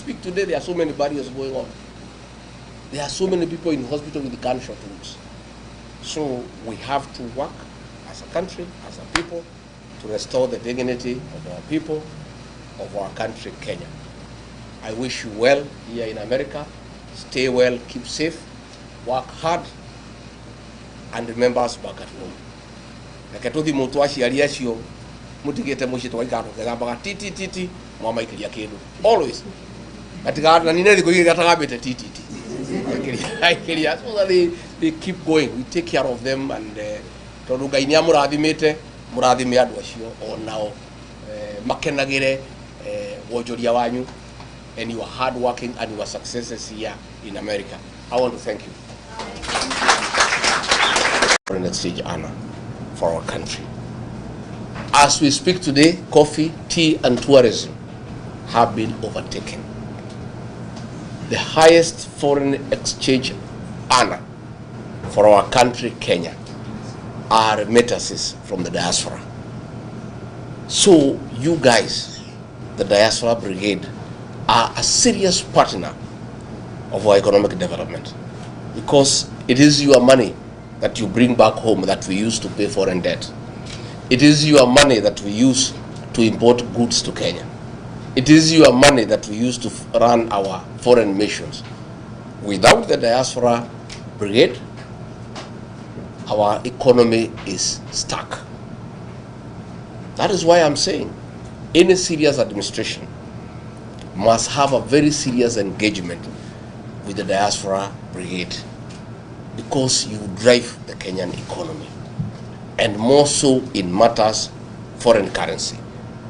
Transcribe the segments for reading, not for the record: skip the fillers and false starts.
speak today, there are so many barriers going on. There are so many people in hospital with gunshot wounds. So we have to work as a country, as a people, to restore the dignity of our people, of our country, Kenya. I wish you well here in America. Stay well, keep safe, work hard, and remember us back at home. Nakatuthi mutu aciari acio mutigite muci twaikaro kegambaga titi mwama ikiria kindu always katigana ni nethi kuigira tagambite titi ikiria so that they keep going. We take care of them, and tondu Ngai ni amurathimite murathime andu acio onao makenagire wonjoria wanyu and your hard working and your successes here in America. I want to thank you. Foreign exchange honor for our country. As we speak today, coffee, tea, and tourism have been overtaken. The highest foreign exchange honor for our country, Kenya, are remittances from the diaspora. So you guys, the Diaspora Brigade, are a serious partner of our economic development, because it is your money that you bring back home that we use to pay foreign debt. It is your money that we use to import goods to Kenya. It is your money that we use to run our foreign missions. Without the Diaspora Brigade, our economy is stuck. That is why I'm saying any serious administration must have a very serious engagement with the Diaspora Brigade, because you drive the Kenyan economy, and more so in matters foreign currency,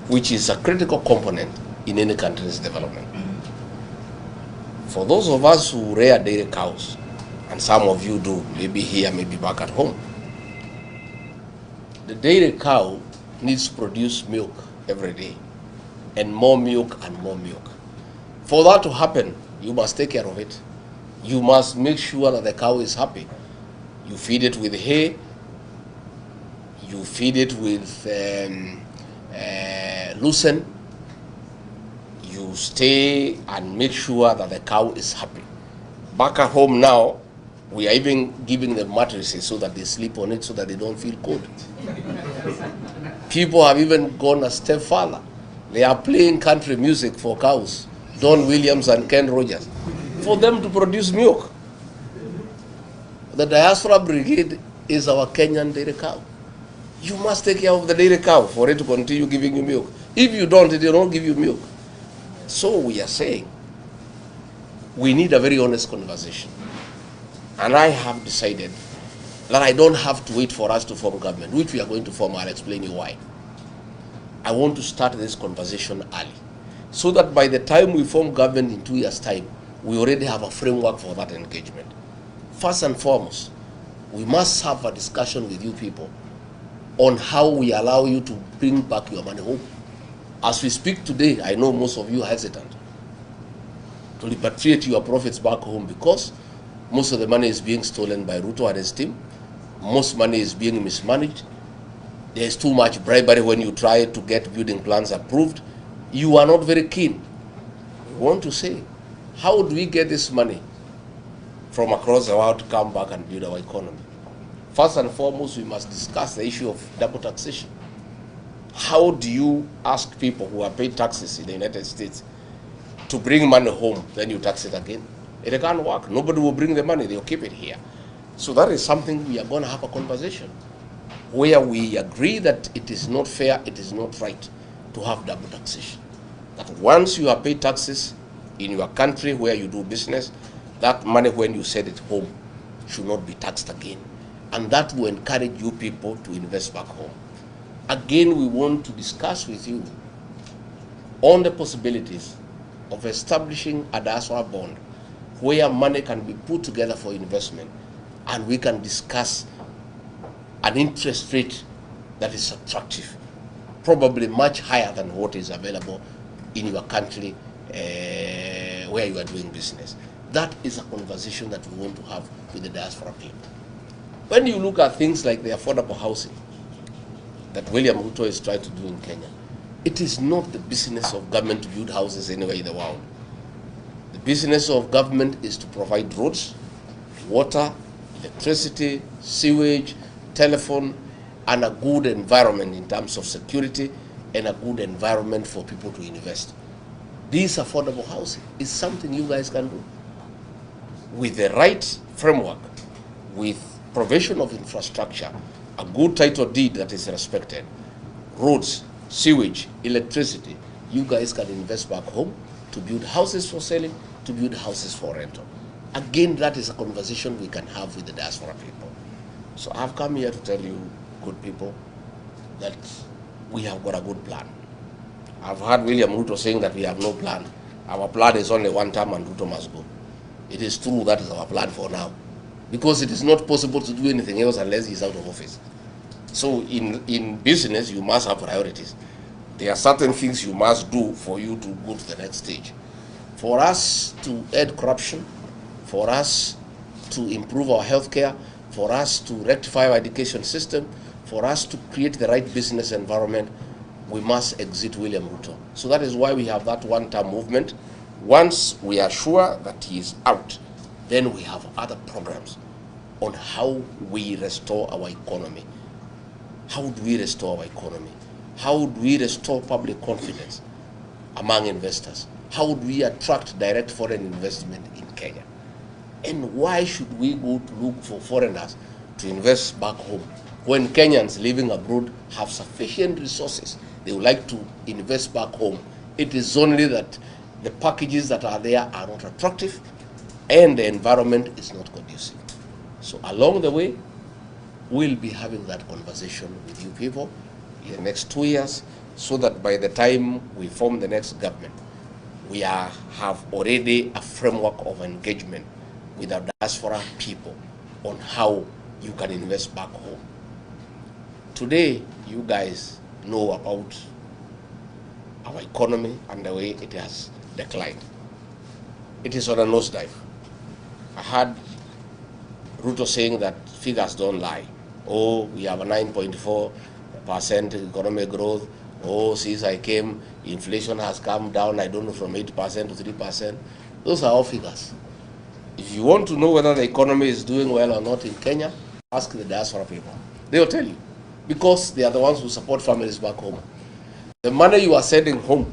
which is a critical component in any country's development. For those of us who rear dairy cows, and some of you do, maybe here, maybe back at home, the dairy cow needs to produce milk every day, and more milk and more milk. For that to happen, you must take care of it. You must make sure that the cow is happy. You feed it with hay, you feed it with lucerne, you stay and make sure that the cow is happy. Back at home now, we are even giving them mattresses so that they sleep on it so that they don't feel cold. People have even gone a step further. They are playing country music for cows, Don Williams and Ken Rogers, for them to produce milk. The Diaspora Brigade is our Kenyan dairy cow. You must take care of the dairy cow for it to continue giving you milk. If you don't, it will not give you milk. So we are saying we need a very honest conversation. And I have decided that I don't have to wait for us to form government, which we are going to form. I'll explain you why. I want to start this conversation early, so that by the time we form government in 2 years' time, we already have a framework for that engagement. First and foremost, we must have a discussion with you people on how we allow you to bring back your money home. As we speak today, I know most of you are hesitant to repatriate your profits back home, because most of the money is being stolen by Ruto and his team. Most money is being mismanaged. There is too much bribery when you try to get building plans approved. You are not very keen. We want to say, how do we get this money from across the world to come back and build our economy? First and foremost, we must discuss the issue of double taxation. How do you ask people who have paid taxes in the United States to bring money home, then you tax it again? It can't work. Nobody will bring the money, they'll keep it here. So that is something we are going to have a conversation where we agree that it is not fair, it is not right to have double taxation. That once you have paid taxes in your country where you do business, that money when you send it home should not be taxed again. And that will encourage you people to invest back home. Again, we want to discuss with you on the possibilities of establishing a diaspora bond where money can be put together for investment, and we can discuss an interest rate that is attractive, probably much higher than what is available in your country where you are doing business. That is a conversation that we want to have with the diaspora people. When you look at things like the affordable housing that William Ruto is trying to do in Kenya, it is not the business of government to build houses anywhere in the world. The business of government is to provide roads, water, electricity, sewage, telephone, and a good environment in terms of security and a good environment for people to invest. This affordable housing is something you guys can do. With the right framework, with provision of infrastructure, a good title deed that is respected, roads, sewage, electricity, you guys can invest back home to build houses for selling, to build houses for rental. Again, that is a conversation we can have with the diaspora people. So I've come here to tell you, good people, that we have got a good plan. I've heard William Ruto saying that we have no plan. Our plan is only one term and Ruto must go. It is true, that is our plan for now. Because it is not possible to do anything else unless he's out of office. So in business, you must have priorities. There are certain things you must do for you to go to the next stage. For us to end corruption, for us to improve our healthcare, for us to rectify our education system, for us to create the right business environment, we must exit William Ruto. So that is why we have that one-term movement. Once we are sure that he is out, then we have other programs on how we restore our economy. How do we restore our economy? How do we restore public confidence among investors? How do we attract direct foreign investment in Kenya? And why should we go to look for foreigners to invest back home when Kenyans living abroad have sufficient resources? They would like to invest back home. It is only that the packages that are there are not attractive and the environment is not conducive. So along the way, we'll be having that conversation with you people in the next 2 years, so that by the time we form the next government, we have already a framework of engagement with our diaspora people on how you can invest back home. Today, you guys know about our economy and the way it has declined. It is on a nosedive. I heard Ruto saying that figures don't lie. Oh, we have a 9.4% economic growth. Oh, since I came, inflation has come down, I don't know, from 8% to 3%. Those are all figures. If you want to know whether the economy is doing well or not in Kenya, ask the diaspora people. They will tell you, because they are the ones who support families back home. The money you are sending home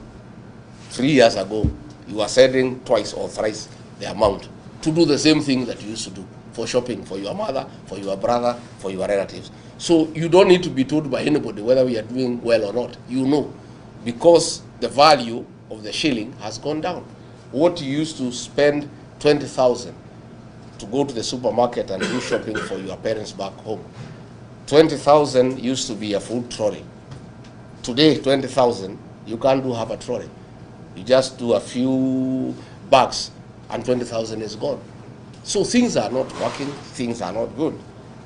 3 years ago, you are sending twice or thrice the amount to do the same thing that you used to do, for shopping, for your mother, for your brother, for your relatives. So you don't need to be told by anybody whether we are doing well or not. You know, because the value of the shilling has gone down. What you used to spend 20,000 to go to the supermarket and do shopping for your parents back home, 20,000 used to be a full trolley. Today, 20,000, you can't do half a trolley. You just do a few bags and 20,000 is gone. So things are not working, things are not good.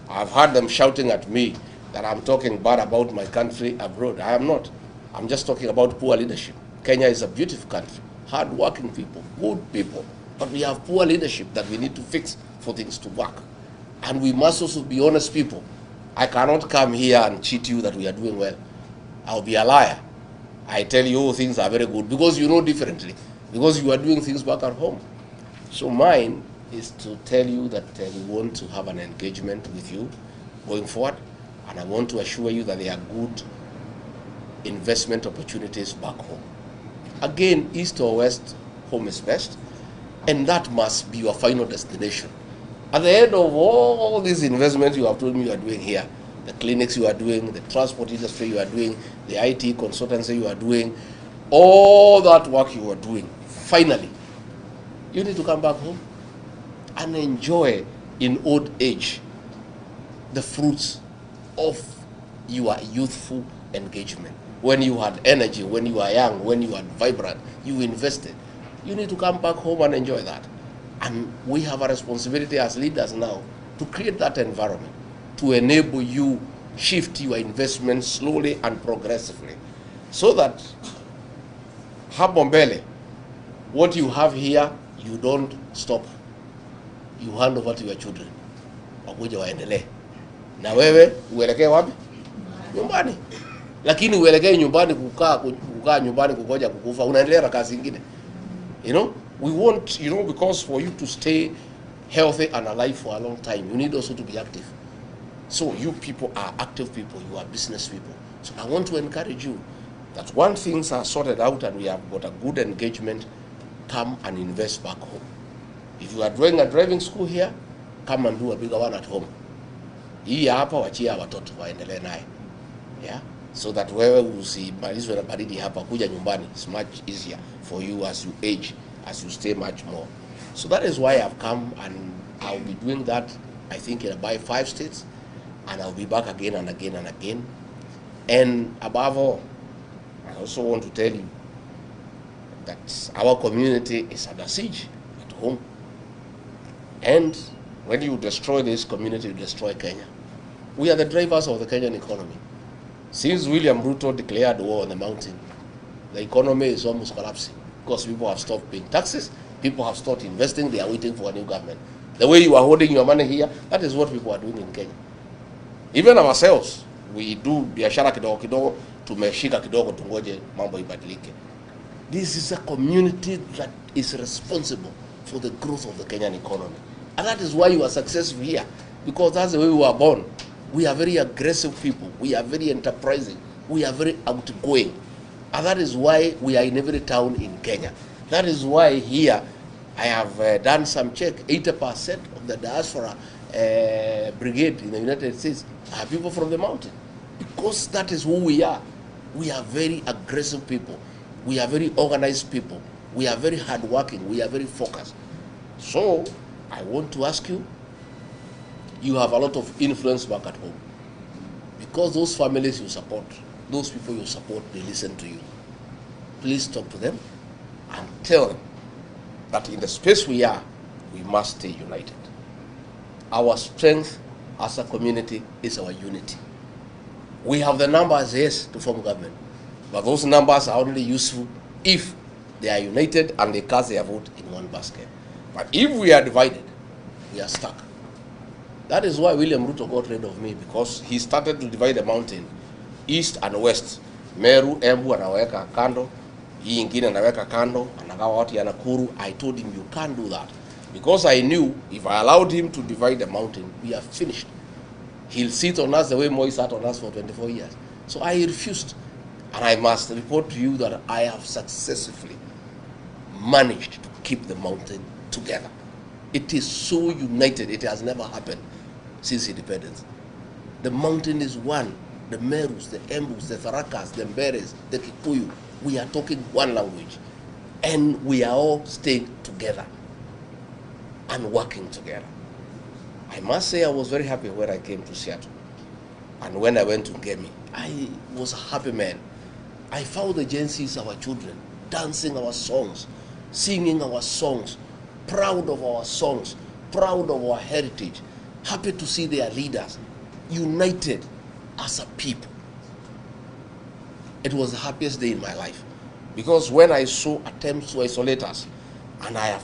I've heard them shouting at me that I'm talking bad about my country abroad. I am not. I'm just talking about poor leadership. Kenya is a beautiful country, hard-working people, good people. But we have poor leadership that we need to fix for things to work. And we must also be honest people. I cannot come here and cheat you that we are doing well. I'll be a liar. I tell you, oh, things are very good, because you know differently, because you are doing things back at home. So mine is to tell you that we want to have an engagement with you going forward, and I want to assure you that there are good investment opportunities back home. Again, east or west, home is best, and that must be your final destination. At the end of all these investments you have told me you are doing here, the clinics you are doing, the transport industry you are doing, the IT consultancy you are doing, all that work you are doing, finally, you need to come back home and enjoy in old age the fruits of your youthful engagement. When you had energy, when you are young, when you are vibrant, you invested. You need to come back home and enjoy that. And we have a responsibility as leaders now to create that environment, to enable you shift your investment slowly and progressively, so that hapo mbele, what you have here, you don't stop. You hand over to your children. Wakuja waendelee. Na wewe uelekee wapi? Nyumbani. Lakini uelekee nyumbani kukaa nyumbani kugoja kukufa, unaendelea na kazi nyingine. You know? We want, because for you to stay healthy and alive for a long time, you need also to be active. So you people are active people, you are business people. So I want to encourage you that once things are sorted out and we have got a good engagement, come and invest back home. If you are doing a driving school here, come and do a bigger one at home. Hii hapa wachia watoto waendelee naye. Yeah? So that wewe usimalizwe na baridi hapa, kuja nyumbani. It's much easier for you as you age, as you stay much more. So that is why I've come, and I'll be doing that, I think, in about 5 states. And I'll be back again and again and again. And above all, I also want to tell you that our community is under siege at home. And when you destroy this community, you destroy Kenya. We are the drivers of the Kenyan economy. Since William Ruto declared war on the mountain, the economy is almost collapsing because people have stopped paying taxes, people have stopped investing, they are waiting for a new government. The way you are holding your money here, that is what people are doing in Kenya. Even ourselves, we do biashara kidogo kidogo, tumeshika kidogo tungoje mambo ibadilike. This is a community that is responsible for the growth of the Kenyan economy. And that is why you are successful here, because that's the way we were born. We are very aggressive people. We are very enterprising. We are very outgoing. And that is why we are in every town in Kenya. That is why here I have done some check. 80% of the diaspora brigade in the United States are people from the mountain. Because that is who we are. We are very aggressive people. We are very organized people. We are very hardworking. We are very focused. So I want to ask you, you have a lot of influence back at home. Because those families you support, those people you support, they listen to you. Please talk to them and tell them that in the space we are, we must stay united. Our strength as a community is our unity. We have the numbers, yes, to form government, but those numbers are only useful if they are united and they cast their vote in one basket. But if we are divided, we are stuck. That is why William Ruto got rid of me, because he started to divide the mountain, east and west. Meru, Embu anaweka kando, hii ingine anaweka kando, anagawa watu ya Nakuru. I told him, you can't do that. Because I knew if I allowed him to divide the mountain, we are finished. He'll sit on us the way Moi sat on us for 24 years. So I refused. And I must report to you that I have successfully managed to keep the mountain together. It is so united, it has never happened since independence. The mountain is one. The Merus, the Embus, the Tharakas, the Mberes, the Kikuyu, we are talking one language. And we are all staying together and working together. I must say I was very happy when I came to Seattle. And when I went to Ngemi, I was a happy man. I found the Gen Zs, our children, dancing our songs, singing our songs, proud of our songs, proud of our heritage, happy to see their leaders united as a people. It was the happiest day in my life, because when I saw attempts to isolate us, and I have